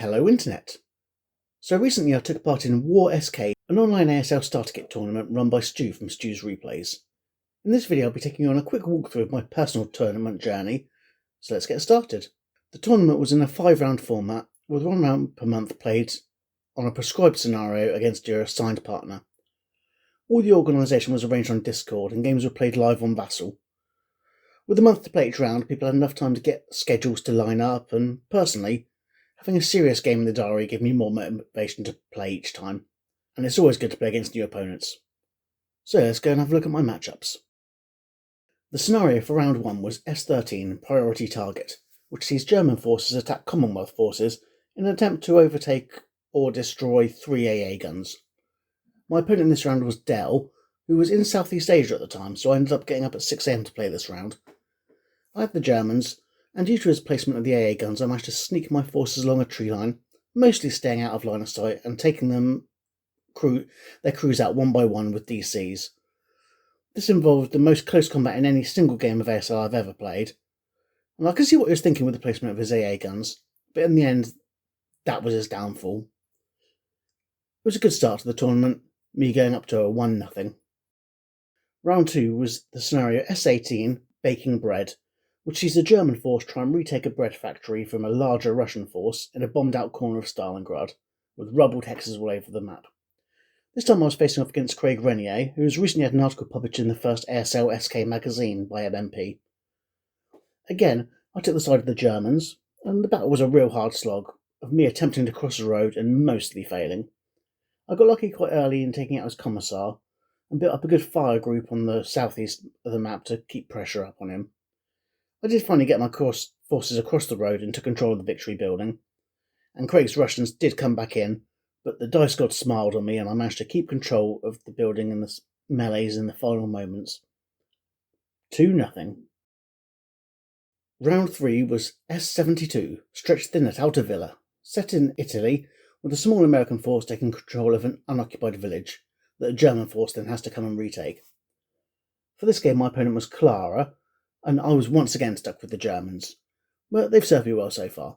Hello Internet! So recently I took part in W.A.R.R, an online ASL starter kit tournament run by Stu from Stu's Replays. In this video I'll be taking you on a quick walkthrough of my personal tournament journey, so let's get started. The tournament was in a 5-round format, with 1 round per month played on a prescribed scenario against your assigned partner. All the organisation was arranged on Discord and games were played live on Vassal. With a month to play each round, people had enough time to get schedules to line up, and personally, having a serious game in the diary gave me more motivation to play each time, and it's always good to play against new opponents. So let's go and have a look at my matchups. The scenario for round 1 was S13 Priority Target, which sees German forces attack Commonwealth forces in an attempt to overtake or destroy 3 AA guns. My opponent in this round was Dell, who was in Southeast Asia at the time, so I ended up getting up at 6 AM to play this round. I had the Germans, and due to his placement of the AA guns I managed to sneak my forces along a tree line, mostly staying out of line of sight and taking their crews out one by one with DCs. This involved the most close combat in any single game of ASL I've ever played, and I can see what he was thinking with the placement of his AA guns, but in the end that was his downfall. It was a good start to the tournament, me going up to a 1-0. Round 2 was the scenario S18 Baking Bread, which sees the German force try and retake a bread factory from a larger Russian force in a bombed-out corner of Stalingrad, with rubbled hexes all over the map. This time I was facing off against Craig Renier, who has recently had an article published in the first ASLSK magazine by MMP. Again, I took the side of the Germans, and the battle was a real hard slog, of me attempting to cross the road and mostly failing. I got lucky quite early in taking out his commissar, and built up a good fire group on the southeast of the map to keep pressure up on him. I did finally get my forces across the road and took control of the victory building, and Craig's Russians did come back in, but the dice god smiled on me and I managed to keep control of the building and the melees in the final moments. 2-0. Round 3 was S72, stretched thin at Alta Villa, set in Italy, with a small American force taking control of an unoccupied village that a German force then has to come and retake. For this game my opponent was Clara, and I was once again stuck with the Germans, but they've served me well so far.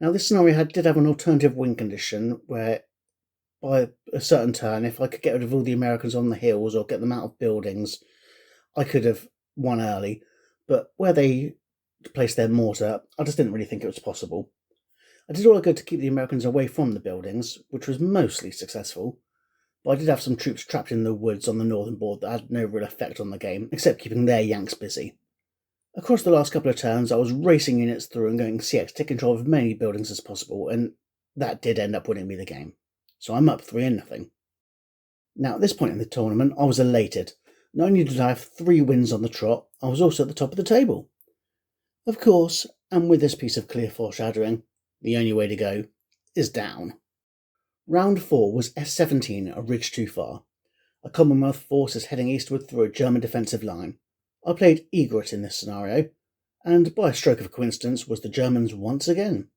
Now this scenario did have an alternative win condition, where by a certain turn, if I could get rid of all the Americans on the hills or get them out of buildings, I could have won early, but where they placed their mortar, I just didn't really think it was possible. I did all I could to keep the Americans away from the buildings, which was mostly successful, but I did have some troops trapped in the woods on the northern board that had no real effect on the game, except keeping their Yanks busy. Across the last couple of turns, I was racing units through and going CX to take control of as many buildings as possible, and that did end up winning me the game. So I'm up 3-0. Now at this point in the tournament, I was elated. Not only did I have 3 wins on the trot, I was also at the top of the table. Of course, and with this piece of clear foreshadowing, the only way to go is down. Round 4 was S17, A Ridge Too Far. A Commonwealth force is heading eastward through a German defensive line. I played Egret in this scenario, and by a stroke of coincidence was the Germans once again.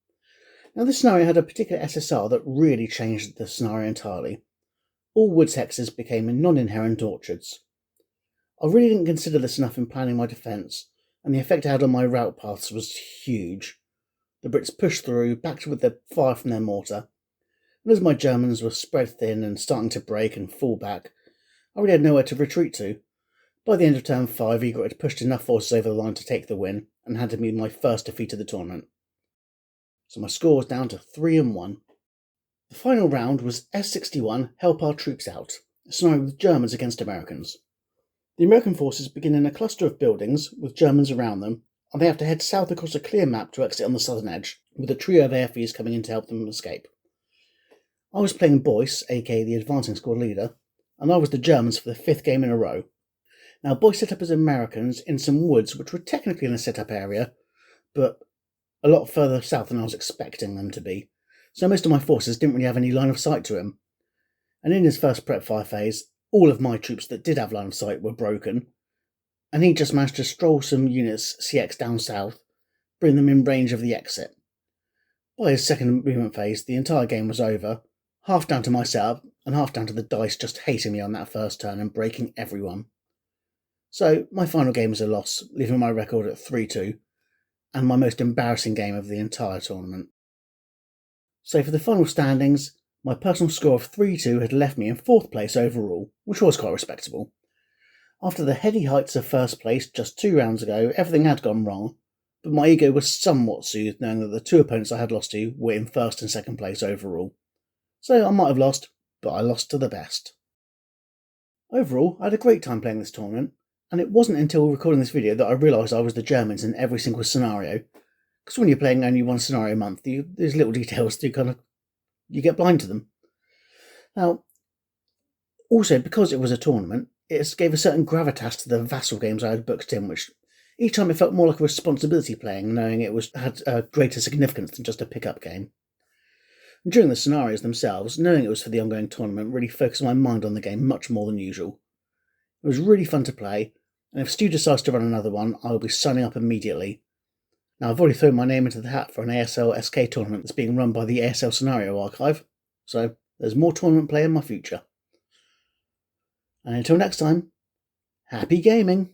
Now this scenario had a particular SSR that really changed the scenario entirely. All woods hexes became non-inherent orchards. I really didn't consider this enough in planning my defence, and the effect it had on my route paths was huge. The Brits pushed through, backed with the fire from their mortar, and as my Germans were spread thin and starting to break and fall back, I really had nowhere to retreat to. By the end of turn 5, Egret had pushed enough forces over the line to take the win, and handed me my first defeat of the tournament. So my score was down to 3-1. The final round was S61, Help Our Troops Out, a scenario with Germans against Americans. The American forces begin in a cluster of buildings, with Germans around them, and they have to head south across a clear map to exit on the southern edge, with a trio of AFVs coming in to help them escape. I was playing Boyce, aka the advancing squad leader, and I was the Germans for the 5th game in a row. Now Boyce set up as Americans in some woods which were technically in a set-up area, but a lot further south than I was expecting them to be, so most of my forces didn't really have any line of sight to him. And in his first prep fire phase, all of my troops that did have line of sight were broken, and he just managed to stroll some units CX down south, bring them in range of the exit. By his second movement phase, the entire game was over, half down to my setup, and half down to the dice just hating me on that first turn and breaking everyone. So my final game was a loss, leaving my record at 3-2, and my most embarrassing game of the entire tournament. So for the final standings, my personal score of 3-2 had left me in 4th place overall, which was quite respectable. After the heady heights of 1st place just 2 rounds ago, everything had gone wrong, but my ego was somewhat soothed knowing that the 2 opponents I had lost to were in 1st and 2nd place overall. So I might have lost, but I lost to the best. Overall, I had a great time playing this tournament, and it wasn't until recording this video that I realised I was the Germans in every single scenario. Because when you're playing only one scenario a month, there's little details you get blind to them. Now, also because it was a tournament, it gave a certain gravitas to the vassal games I had booked in, which each time it felt more like a responsibility playing, knowing it had a greater significance than just a pick-up game. And during the scenarios themselves, knowing it was for the ongoing tournament really focused my mind on the game much more than usual. It was really fun to play, and if Stu decides to run another one, I will be signing up immediately. Now, I've already thrown my name into the hat for an ASLSK tournament that's being run by the ASL Scenario Archive, so there's more tournament play in my future. And until next time, happy gaming!